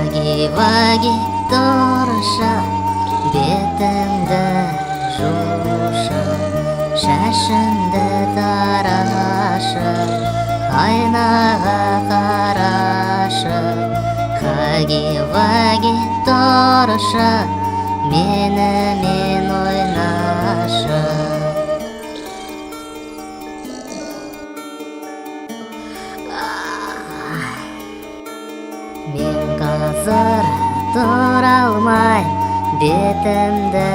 Ваги-ваги торыша, бетіңді жушы, шашыңды тарашы, айнаға қарашы. Хаги-ваги торыша, менімен ойнашы. Мен қазір тұра алмай, бетімді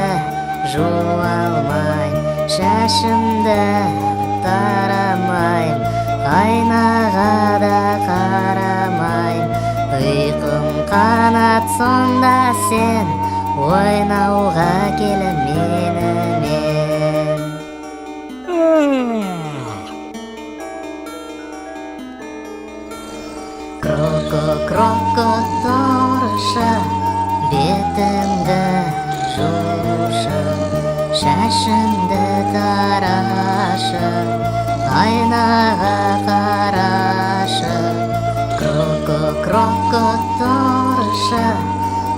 жуа алмай, шашымды тарамай, айнаға да қарамай. Ұйқым қанат, сонда сен ойнауға кел менімен. Кроко торыша, бетімді жушы, шашымды тарашы, айнаға қарашы. Кроко торыша,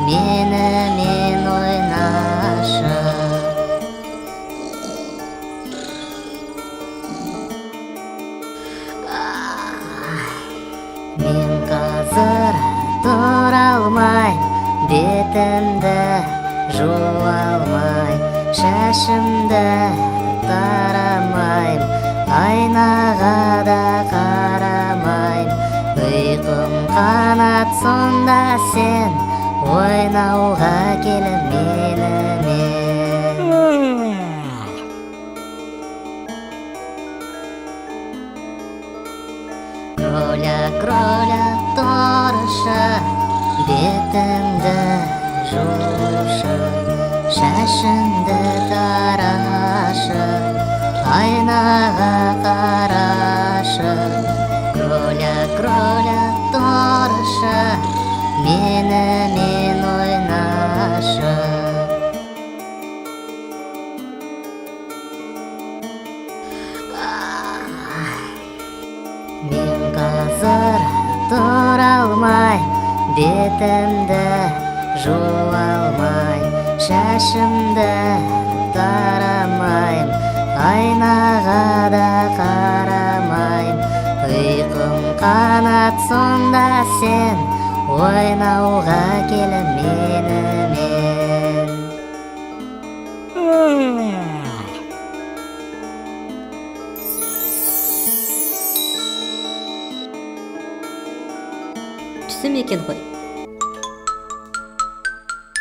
менімен ойнашы. Мен қазір тұра алмай, бетімді жуа алмай, шашымды тарамай, айнаға да қарамай. Ұйқым қанат, сонда сен ойнауға кел менімен. Кроля торыша, бетіңді жушы, шашыңды тарашы, айнаға қарашы. Кроля торыша, менімен ойнашы. Мен қазір тұра алмай, бетімді жуа алмай, шашымды тарамай, айнаға да қарамай. Ұйқым қанат, сонда сен ойнауға кел менімен. түсім екен ғой.